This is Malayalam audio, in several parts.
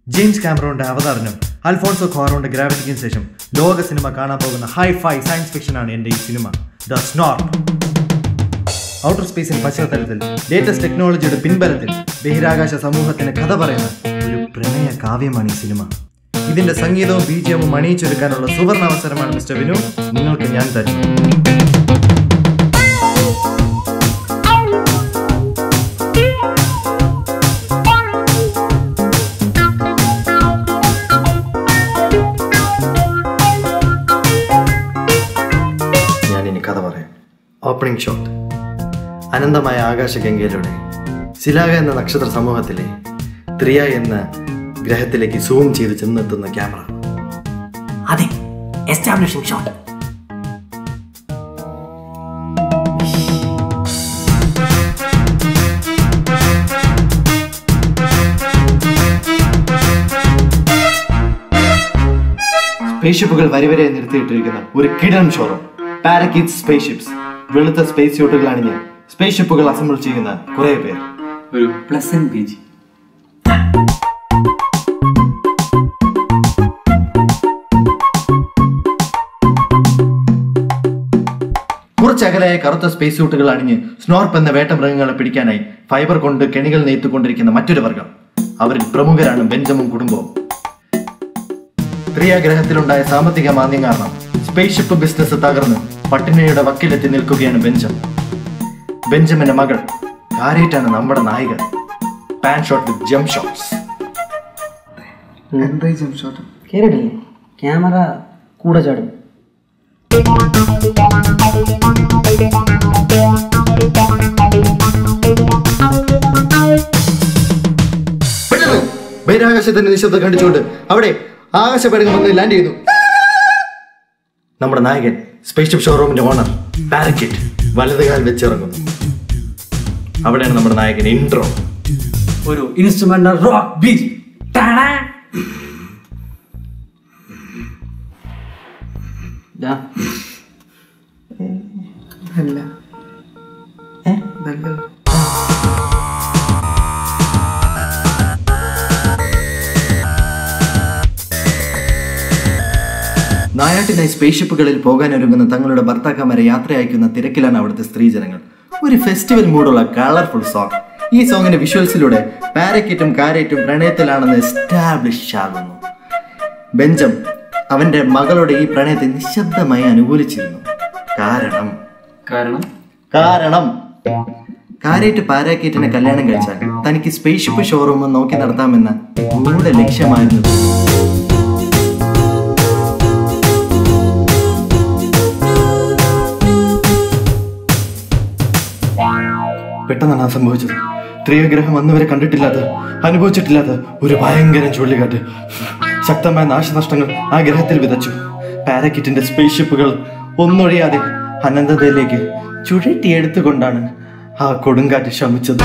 ജെയിംസ് കാമറോന്റെ അവതാറിനും അൽഫോൺസോ ക്വാറോന്റെ ഗ്രാവിറ്റിക്കും ശേഷം ലോക സിനിമ കാണാൻ പോകുന്ന ഹൈ-ഫൈ സയൻസ് ഫിക്ഷനാണ് എൻ്റെ ഈ സിനിമ ദ സ്നോർപ്പ്. ഔട്ടർ സ്പേസിൻ പശ്ചാത്തലത്തിൽ ലേറ്റസ്റ്റ് ടെക്നോളജിയുടെ പിൻബലത്തിൽ ബഹിരാകാശ സമൂഹത്തിന് കഥ പറയുന്ന ഒരു പ്രണയ കാവ്യമാണ് ഈ സിനിമ. ഇതിന്റെ സംഗീതവും ബീജിയവും അണിയിച്ചൊരുക്കാനുള്ള സുവർണ അവസരമാണ് മിസ്റ്റർ വിനു നിങ്ങൾക്ക് ഞാൻ തരുന്നു. കഥ പറയാം. Opening shot. അനന്തമായ ആകാശഗംഗയിലൂടെ ശിലാക എന്ന നക്ഷത്ര സമൂഹത്തിലെ ത്രിയ എന്ന ഗ്രഹത്തിലേക്ക് സൂം ചെയ്ത് ചെന്നെത്തുന്ന ക്യാമറ. അതെ, എസ്റ്റാബ്ലിഷിംഗ് ഷോട്ട്. സ്പേസ്ഷിപ്പുകൾ വരിവരെ നിർത്തിയിട്ടിരിക്കുന്ന ഒരു കിടൻ ഷോറൂം. പാരക്കിറ്റ് സ്പേസ്ഷിപ്സ്. വെളുത്ത സ്പേസ് സ്യൂട്ടുകൾ അണിഞ്ഞ് സ്പേസ്ഷിപ്പുകൾ അസംബിൾ ചെയ്യുന്ന കുറെ പേർ. ഒരു പ്ലസന്റ് ബീച്ച്. കുറച്ചകലായ കറുത്ത സ്പേസ് സ്യൂട്ടുകൾ അണിഞ്ഞ് സ്നോർപ്പ് എന്ന വേട്ടമൃഗങ്ങളെ പിടിക്കാനായി ഫൈബർ കൊണ്ട് കെണികൾ നെയ്ത്തുകൊണ്ടിരിക്കുന്ന മറ്റൊരു വർഗം. അവരിൽ പ്രമുഖരാണ് ബെഞ്ചമും കുടുംബവും. ത്രിയ ഗ്രഹത്തിലുണ്ടായ സാമ്പത്തിക മാന്ദ്യം കാരണം സ്പേസ്ഷിപ്പ് ബിസിനസ് തകർന്ന് പട്ടിണിയുടെ വക്കിലെത്തി നിൽക്കുകയാണ് ബെഞ്ചം. ബെഞ്ചമിന്റെ മകൾ കാരേറ്റാണ് നമ്മുടെ നായിക. പാൻ ഷോട്ട് വിത്ത് ജംപ് ഷോട്ട്സ്. എന്തായി ജംപ് ഷോട്ട്? കേറിയിട്ടില്ലേ? ക്യാമറ കൂടെ ചാടും. ബഹിരാകാശത്തിന്റെ നിശബ്ദം കണ്ടിച്ചുകൊണ്ട് അവിടെ ആകാശപേടകം വന്ന് ലാൻഡ് ചെയ്തു. നമ്മുടെ നായകൻ സ്പേസ്ഷിപ്പ് ഷോറൂമിന്റെ ഓണർ പാരക്കിറ്റ് വലതുകാൽ വെച്ചിറങ്ങുന്നു. അവിടെയാണ് നമ്മുടെ നായകൻ ഇൻട്രോ. ഒരു ഇൻസ്ട്രുമെന്റൽ റോക്ക് ബീറ്റ്. നായാട്ടിനായി സ്പേസ്ഷിപ്പുകളിൽ പോകാനൊരുങ്ങുന്ന തങ്ങളുടെ ഭർത്താക്കന്മാരെ യാത്ര അയക്കുന്ന തിരക്കിലാണ് അവിടുത്തെ സ്ത്രീജനങ്ങൾ. ഒരു ഫെസ്റ്റിവൽ മൂഡുള്ള കളർഫുൾ സോങ്. ഈ സോങ്ങിന്റെ വിഷ്വൽസിലൂടെ പാരക്കിറ്റും കാരേറ്റും പ്രണയത്തിലാണെന്ന് എസ്റ്റാബ്ലിഷ് ആകുന്നു. ബെഞ്ചം അവന്റെ മകളുടെ ഈ പ്രണയത്തെ നിശബ്ദമായി അനുകൂലിച്ചിരുന്നു. കാരണം കാരേറ്റ് പാരാക്കീറ്റിനെ കല്യാണം കഴിച്ചാൽ തനിക്ക് സ്പേസ്ഷിപ്പ് ഷോറൂം നോക്കി നടത്താമെന്ന ഗൂഢ ലക്ഷ്യമായിരുന്നു. പെട്ടെന്നാണ് സംഭവിച്ചത്. ത്രിയഗ്രഹം അന്നുവരെ കണ്ടിട്ടില്ലാത്ത അനുഭവിച്ചിട്ടില്ലാത്ത ഒരു ഭയങ്കര ചുഴലിക്കാറ്റ് ശക്തമായ നാശനഷ്ടങ്ങൾ ആ ഗ്രഹത്തിൽ വിതച്ചു. പാരക്കിറ്റിന്റെ സ്പേസ്ഷിപ്പുകൾ ഒന്നൊഴിയാതെ അനന്തതയിലേക്ക് ചുഴറ്റിയെടുത്തുകൊണ്ടാണ് ആ കൊടുങ്കാറ്റ് ശമിച്ചത്.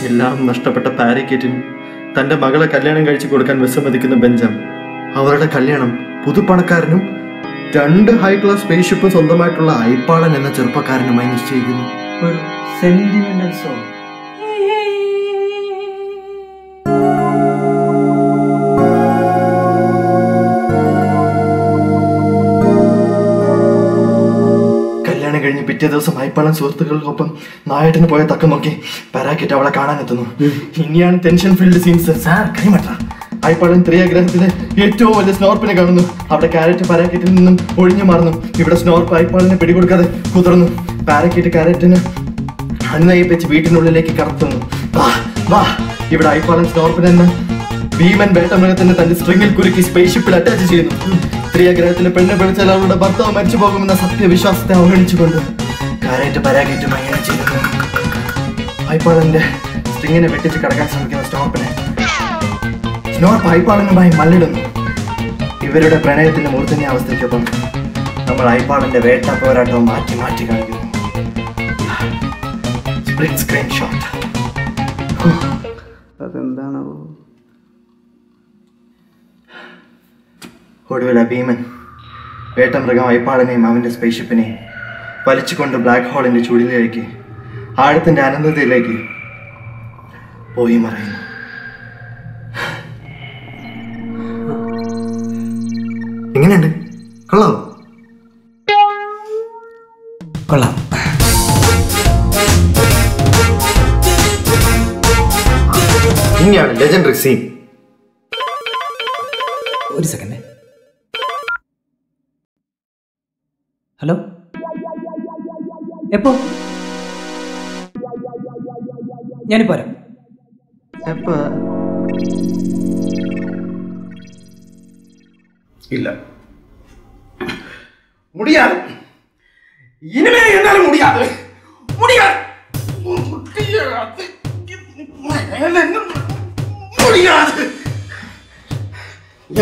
എല്ലാം നഷ്ടപ്പെട്ട പാരക്കിറ്റിന് തന്റെ മകളെ കല്യാണം കഴിച്ചു കൊടുക്കാൻ വിസമ്മതിക്കുന്ന ബെഞ്ചം അവരുടെ കല്യാണം പുതുപ്പണക്കാരനും 2 ഹൈ ക്ലാസ് സ്പേസ്ഷിപ്പ് സ്വന്തമായിട്ടുള്ള ഐപ്പാളൻ എന്ന ചെറുപ്പക്കാരനുമായി നിശ്ചയിക്കുന്നു. ഒരു സെന്റിമെന്റൽ സോങ്. കല്യാണം കഴിഞ്ഞ് പിറ്റേ ദിവസം ഐപ്പാളൻ സുഹൃത്തുക്കൾക്കൊപ്പം നായട്ടിന് പോയ തക്കം നോക്കി പാരാക്കിറ്റ് അവളെ കാണാനെത്തുന്നു. ഇനിയാണ് ടെൻഷൻ ഫീൽഡ് സീൻസ്. കൈമട്ട ഐപ്പാളൻ ത്രിയ ഗ്രഹത്തിലെ ഏറ്റവും വലിയ സ്നോർപ്പിനെ കാണുന്നു. അവിടെ കാരറ്റ് പാരാക്കിറ്റിൽ നിന്നും ഒഴിഞ്ഞു മാറുന്നു. ഇവിടെ സ്നോർപ്പ് ഐപ്പാളിനെ പിടികൊടുക്കാതെ കുതിർന്നു. പാരാക്കിറ്റ് കാരറ്റിന് അണ്ണയെ വീട്ടിനുള്ളിലേക്ക് കടത്തുന്നു. ഇവിടെ ഐപ്പാളൻ സ്നോർപ്പിനെന്ന് ഭീമൻ വേട്ടമൃഗത്തിന് തന്റെ സ്ട്രിങ്ങിൽ കുരുക്കി സ്പേസ്ഷിപ്പിൽ അറ്റാച്ച് ചെയ്യുന്നു. ത്രിയ ഗ്രഹത്തിലെ പെണ്ണ് പിടിച്ചാൽ അവളുടെ ഭർത്താവ് മരിച്ചു പോകുമെന്ന സത്യവിശ്വാസത്തെ അവഗണിച്ചുകൊണ്ട് കാരറ്റ് പാരാക്കിറ്റുമായി അങ്ങനെ ചെയ്യുന്നു. ഐപ്പാളന്റെ സ്ട്രിങ്ങിനെ വെട്ടിച്ച് കടക്കാൻ ശ്രമിക്കുന്ന സ്നോർപ്പിനെ സ്നോർപ്പ് ഐപ്പാളനുമായി മല്ലിടുന്നു. ഇവരുടെ പ്രണയത്തിന്റെ മൂർധന്യ അവസ്ഥയ്ക്കൊപ്പം നമ്മൾ ഐപ്പാളന്റെ വേട്ട പോരാട്ടവും മാറ്റി മാറ്റി കാണിക്കുന്നു. Split screen shot. അതെന്താണോ? ഒടുവിൽ ഭീമൻ വേട്ടമൃഗം ഐപ്പാളനെയും അവന്റെ സ്പേസ്ഷിപ്പിനെയും വലിച്ചുകൊണ്ട് ബ്ലാക്ക് ഹോളിന്റെ ചുഴിയിലേക്ക്, ആഴത്തിന്റെ അനന്തതയിലേക്ക് പോയി മറയുന്നു. എങ്ങനെയുണ്ട്? കൊള്ളാം. കൊള്ളാം. ഇങ്ങനെയാണ് ലെജൻഡറി സീൻ. ഒരു സെക്കൻഡ്. ഹലോ, എപ്പോ? ഞാനിപ്പോ വരാം. എപ്പോ? இல்ல முடியாது, இனிமே என்னால முடியாது, முடியாது, முடியாது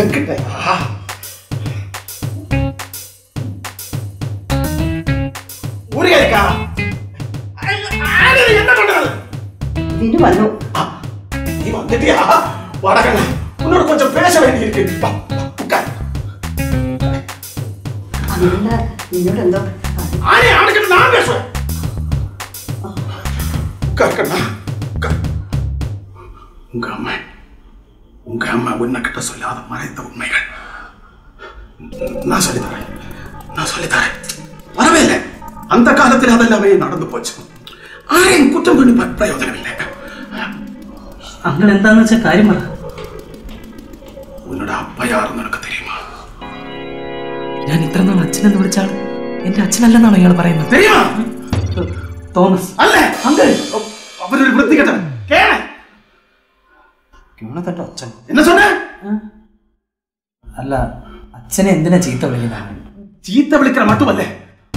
என்கிட்ட. முருகா என்ன பண்றது? தினு வந்தோ. நீ வந்துட்டியா? வடக்கண்ணா, உன்னோட கொஞ்சம் பேச வேண்டி இருக்கு. നിന്നോട് എന്തോ நான் பேசுவேன். உங்க அம்மா உன்கிட்ட சொல்லாத மறைத்த உண்மைகள் நான் சொல்லித்தரேன். வரவே இல்லை. அந்த காலத்தில் அதெல்லாமே நடந்து போச்சு. ஆரையும் குற்றம் பண்ணி பிரயோஜனம் இல்லை. അങ്ങനെ എന്താന്ന് വെച്ചാൽ കാര്യം പറ. உன்னோட அப்பா யாருன்னு எனக்கு தெரியுமா? ഞാൻ ഇത്ര നാൾ അച്ഛനെന്ന് വിളിച്ചാൽ എന്റെ അച്ഛനല്ലെന്നാണോ ഇയാൾ പറയുന്നത്? தெரியுமா? തോമസ് അല്ല, അങ്കിൾ. അവരൊരു വൃത്തികെട്ടൻ. കേട്ടോ അച്ഛൻ? என்ன சொன்ன? അല്ല, അച്ഛനെ എന്തിനാ ചീത്ത വിളിക്കുന്നത്? ചീത്ത വിളിக்கிற மட்டுமல்ல,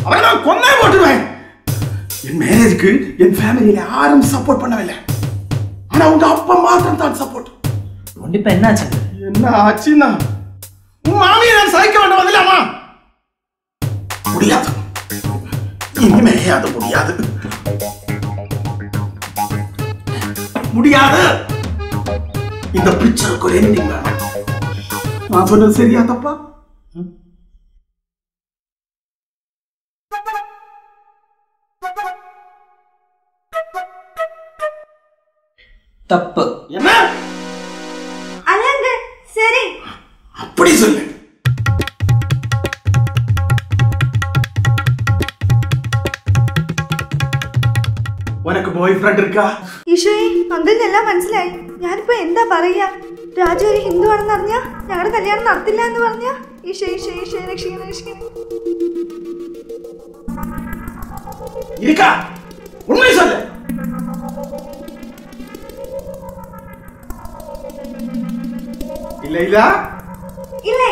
அவரை நான் கொன்னே போட்டுடுவேன். என் மேரேஜுக்கு என் ஃபேமிலியில யாரும் சப்போர்ட் பண்ணவில்லை. ஆனா உங்க அப்பா மாத்திரம் தான் சப்போர்ட். ഇപ്പൊ എന്നാ അച്ഛൻ? என்ன ஆச்சுன்னா, உன் மாமியை நான் சகிக்க வேண்டாம் வந்துலாமா? முடியாது, இனிமே அது முடியாது. முடியாது. இந்த பிக்சருக்கு ஒரு எண்டிங் வேணும். நான் சொன்னது சரியா தப்பா? தப்பு. என்ன? அல்லங்க சரி. அப்படி சொல்லு. உனக்கு பாய் ஃப்ரெண்ட் இருக்கா? ഈശോയെ, അങ്കിളിന് എല്ലാം മനസ്സിലായി. ഞാനിപ്പോ എന്താ പറയാ? രാജു ഒരു ഹിന്ദു ആണെന്ന് അറിഞ്ഞാ ഞങ്ങളുടെ കല്യാണം നടത്തില്ല എന്ന് പറഞ്ഞാ? ഈശോ ഈശോ ഈശോ രക്ഷിക്കണം രക്ഷിക്കണം. இருக்கா? உண்மை சொல்லு. இல்ல இல்ல ഇല്ലേ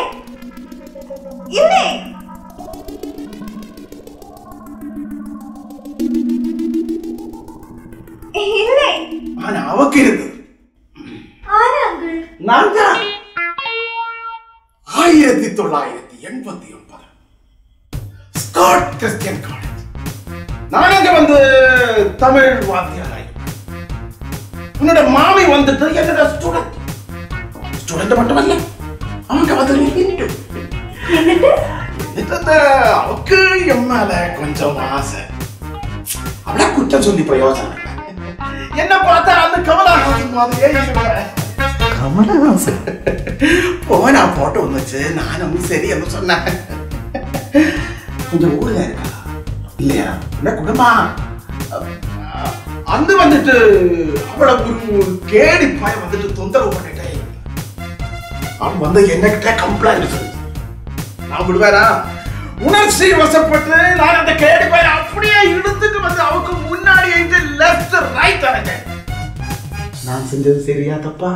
ഇല്ലേ? ഇല്ലേ? ஆனா அவக்கு இருக்கு. ആരാ അങ്കിൾ? நான் தான் 1989 ஸ்காட் கிறிஸ்டியன் காலேஜ். நான் அங்க வந்து தமிழ் வாத்தியாராய். உன்னோட மாமி வந்துட்டு என்னோட ஸ்டூடெண்ட் மட்டுமல்ல, அவங்க வந்து എന്നിട്ട് அவக்கு என் மேல கொஞ்சம் ஆசை. அவளை குற்றம் சொல்லி பிரயோஜனம் இல்லை. என்ன பார்த்தா அந்த கமலஹாசன் மாதிரியே இருக்கு. കമലഹാസൻ போனா போட்டோ வந்துச்சு. நானும் சரி என்று சொன்னேன். கொஞ்சம் ஊருல இருக்கா இல்லையா? என்ன குடும்பா அந்த வந்துட்டு அவளை ஒரு கேடி பாய வந்துட்டு தொந்தரவு பண்ணிட்டேன். அவன் வந்து என்னகிட்ட கம்ப்ளைண்ட் சொல்லி நான் விடுவேனா? உணர்ச்சி வசப்பட்டு நான் அந்த கேடி பாய அப்படியே இழுத்துட்டு வந்து அவருக்கு முன்னாடி லெஃப்ட் ரைட் அரைஞ்சேன். நான் செஞ்சது சரியா தப்பா?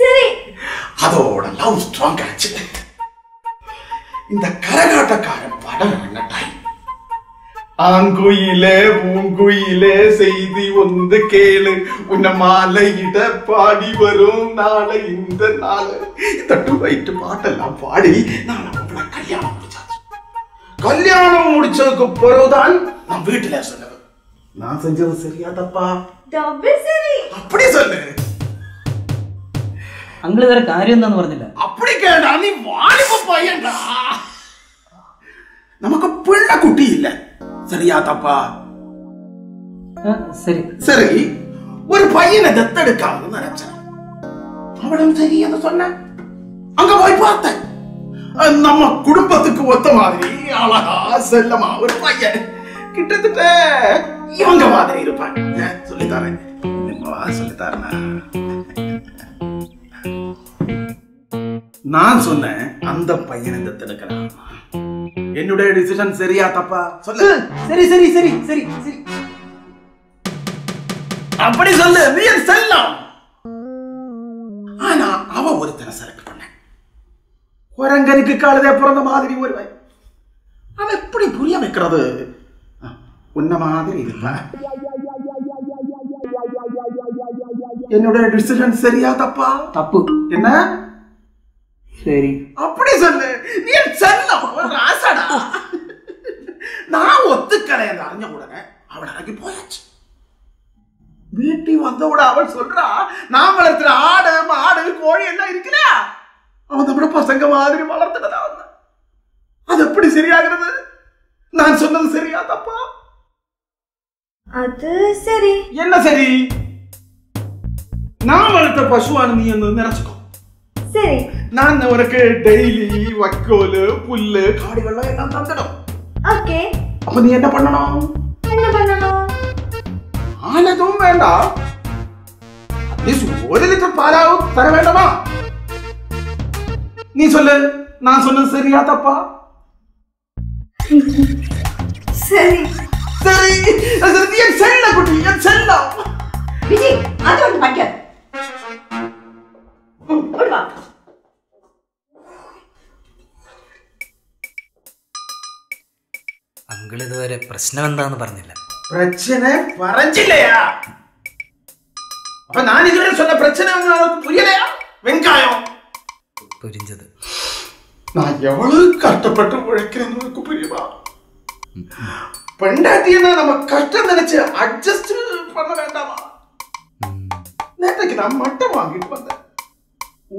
சரி. அதோட லவ் ஸ்ட்ராங் ஆச்சு. இந்த கரகாட்டக்காரன் படம் என்ன டைம்? ஆங்குயிலே பூங்குயிலே செய்தி ஒன்று கேளு, உன்ன மாலையிட பாடி வரும் நாளை இந்த நாள். இந்த டூ ரைட் பாட்டெல்லாம் பாடி நான் அவளை கல்யாணம் முடிச்சாச்சு. கல்யாணம் முடிச்சதுக்கு பிறகுதான் நான் வீட்டுல சொன்னது. நான் செஞ்சது சரியா தப்பா? ഡബിൾ ശരി. அப்படி சொல்லு. അങ്കിൾ ഇതുവരെ കാര്യം എന്താന്ന് പറഞ്ഞില്ല. அப்படி கேடா, நீ வாலிப பையன்டா. நமக்கு பிள்ளை குட்டி இல்ல. சரியா தப்பா? சரி சரி, ஒரு பையனை தத்தெடுக்காம நினைச்சேன். அவளும் சரி என்று சொன்ன. அங்க போய் பார்த்தேன், நம்ம குடும்பத்துக்கு ஒத்த மாதிரி அழகா செல்லமா ஒரு பையன், கிட்டத்தட்ட இவங்க மாதிரி இருப்பான். சொல்லித்தாரேன், சொல்லித்தாரேன். நான் சொன்னேன் அந்த பையனை தத்தெடுக்கலாம். என்னுடைய டிசிஷன் சரியா தப்பா சொல்லு. சரி சரி சரி சரி சரி அப்படி சொல்லு, நீ செல்லம். ஆனா அவ ஒருத்தனை செலக்ட் பண்ண, குரங்கனுக்கு காலதே பிறந்த மாதிரி ஒருவன். அதை எப்படி புரிய வைக்கிறது? உன்ன மாதிரி இருப்ப. என்னுடைய டிசிஷன் சரியா தப்பா? தப்பு. என்ன? சரி அப்படி சொல்லு, நீ செல்லம் ராசடா. நான் ஒத்துக்கலைன்னு அறிஞ்ச உடனே அவள் இறங்கி போயாச்சு. வீட்டி வந்தோட அவள் சொல்றா, நான் வளர்த்துற ஆடு மாடு கோழி எல்லாம் இருக்கிறா, அவன் நம்மள பசங்க மாதிரி வளர்த்துட்டதா. அது எப்படி சரியாகிறது? நான் சொன்னது சரியா தப்பா? அது சரி. என்ன சரி? நான் வளர்த்த பசுவான நீ என்ன நினைச்சுக்கோ. சரி, நான் உனக்கு டெய்லி வக்கோலு புல்லு காடி வெள்ளம் எல்லாம் தந்துடும். ஓகே. அப்ப நீ என்ன பண்ணணும்? என்ன பண்ணணும்? ஆனதும் வேண்டாம், ஒரு லிட்டர் பாலாவும் தர வேண்டாமா? நீ சொல்லு, நான் சொன்னது சரியா தப்பா? சரி சரி. என் செல்ல குட்டி, என் செல்லம் விஜய், அது ஒன்று படிக்க അങ്കിൾ ഇതുവരെ പ്രശ്നം എന്താന്ന് പറഞ്ഞില്ല. பிரச்சனை பறஞ்சில்லையா? அப்ப நான் இதுவரை சொன்ன பிரச்சனை உங்களுக்கு புரியலையா? வெங்காயம் புரிஞ்சது. நான் எவ்வளவு கஷ்டப்பட்டு உழைக்கிறேன்னு உனக்கு புரியுமா? பெண்டாட்டியனா நம்ம கஷ்டம் நினைச்சு அட்ஜஸ்ட் பண்ண வேண்டாமா? நேற்றுக்கு நான் மட்டம் வாங்கிட்டு வந்தேன்.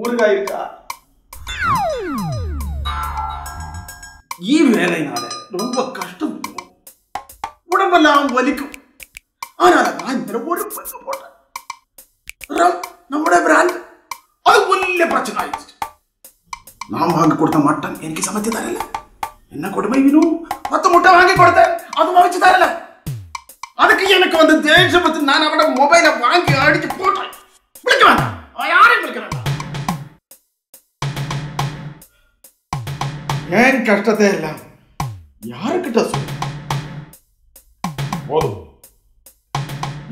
ஊறுகாய் இருக்கா? வேலைனால ரொம்ப கஷ்டம், உடம்பெல்லாம் வலிக்கும். ஆனால் நான் இந்த ஒரு பங்கு போட்டேன். நம்முடைய பிராண்ட் அது ஒல்ல பிரச்சனை ஆயிடுச்சு. நான் வாங்கி கொடுத்த மட்டன் எனக்கு சமைச்சு தரல. என்ன கொடுமை வேணும்? 10 முட்டை வாங்கி கொடுத்தேன், அது சமைச்சு தரல. அதுக்கு எனக்கு வந்து தேசபத்து நான் அவட மொபைலை வாங்கி அடிச்சு போட்டேன். விളിக்க வேண்டாம், யாரையும் விളിக்க வேண்டாம். ஏன் கஷ்டத்தை எல்லாம் யாருக்கிட்ட சொல்லு? போதும்,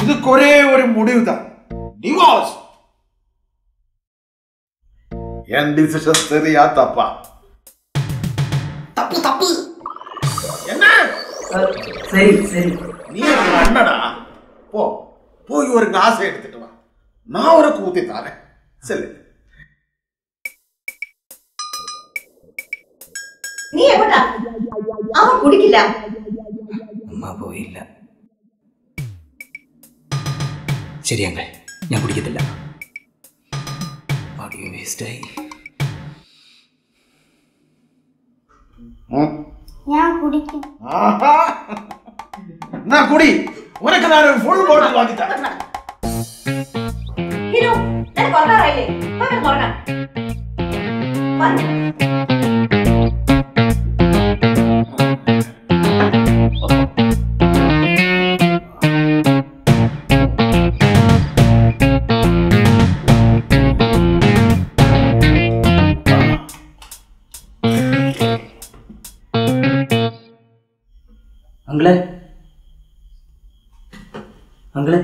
இதுக்கு ஒரே ஒரு முடிவு தான், டிவோர்ஸ். என் டிசிஷன் சரியா தப்பா? தப்பு தப்பு. என்ன? சரி சரி. நீ அண்ணடா, போ போய் ஒரு காசை எடுத்துட்டு வா, நான் ஒரு கூத்தி தாரேன். சொல்லு. நீ எப்படா? அவன் குடிக்கல. അമ്മ പോയില്ല. ശരി അങ്കിൾ, ഞാൻ കുടിക്കത്തില്ല. ഓഡിയോ വേസ്റ്റായി. ഞാൻ കുടിക്കും. நான் குடி, உனக்கு நான் ஒரு ஃபுல் பாட்டில் வாங்கி தரேன். ஹீரோ, நான் கொண்டாரையிலே போய் போறேன். അങ്കിളെ അങ്കിളെ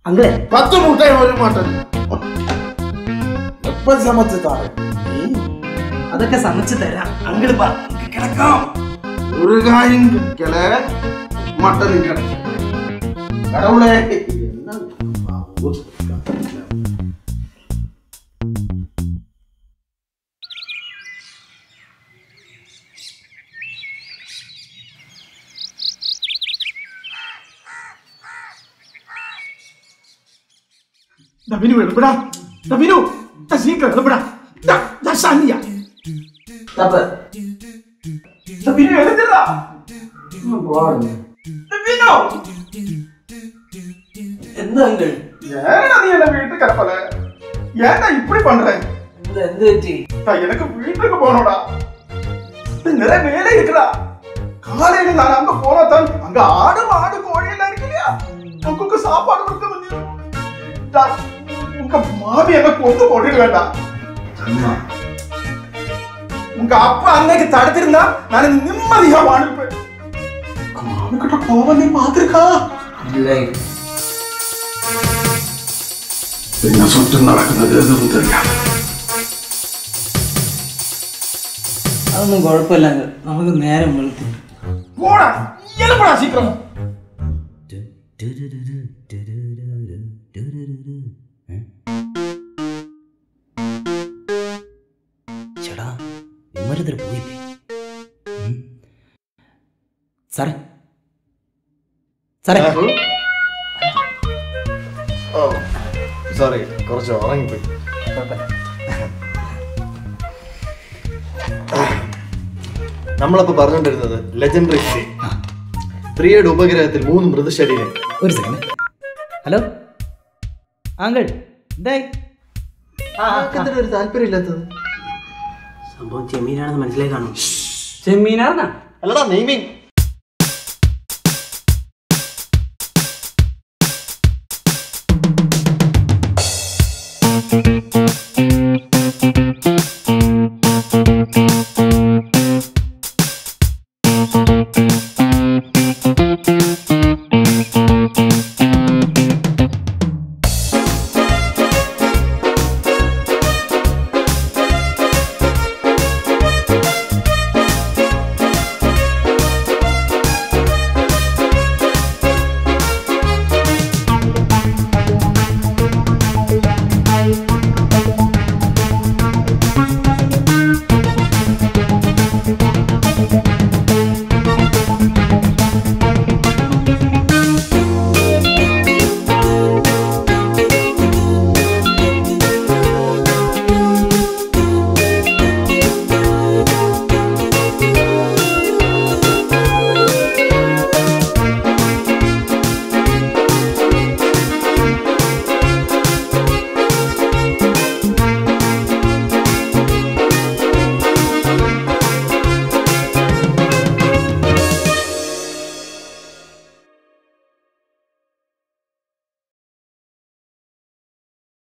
അങ്കിളെ 10 முட்டை ஒரு மட்டன் எப்ப சமைச்சு தாரேன்? അതൊക്കെ സമ്മതിച്ചു തരാം. അങ്കിള് വാ, കിടക്കാം. ஒரு காயும் கிடைக்கல, மட்டனும் கிடைக்கல. கடவுளே, என்ன Davino, எழுப்புடா. Davino, சீக்கிரம் எழுப்புடா. சாந்தியா. தப்பு. Davino, எழுந்துடா. എന്താ അങ്കിൾ? ஏன்னா நீ என்ன வீட்டுக்கு அனுப்பல? ஏன்டா இப்படி பண்ற? എന്ത് പറ്റി? எனக்கு வீட்டுக்கு போகணும்டா. நிறைய வேலை இருக்குடா. காலையில நான் அங்க போனதான் அங்க ஆடு மாடு கோழி எல்லாம் இருக்கு இல்லையா? உனக்கு சாப்பாடு கொடுக்க முடியும். உங்க மாமி என்ன கொண்டு போட்டுட்டு வேண்டாம். உங்க அப்பா அன்னைக்கு தடுத்திருந்தா நான் நிம்மதியா வாழ்ப்பேன். மாமி கிட்ட கோவம் நீ பாத்திருக்கா? என்ன சுட்டு നടക്കുന്നത് എന്നും தெரியாது. അതൊന്നും കുഴപ്പമില്ല, നമുക്ക് നേരം വെളുത്തു പോടാ, എളുപ്പടാ സീക്രം. ചേടാ ഇമ്മരത്തിൽ പോയില്ലേ? സാറേ സാറേ സോറി, കുറച്ച് ഉറങ്ങിപ്പോയി. നമ്മളപ്പോ പറഞ്ഞോണ്ടിരുന്നത് ലെജൻഡറി 3യുടെ ഉപഗ്രഹത്തിൽ 3 മൃതശരീരം. ഒരു സെക്കൻഡ്. ഹലോ അങ്കിൾ, എന്തായി? ഒരു താല്പര്യം ഇല്ലാത്തത് സംഭവം ചെമ്മീനാണെന്ന് മനസ്സിലായി കാണും. ചെമ്മീനാണെന്നാ? അല്ലടാ നെയ്മിങ്.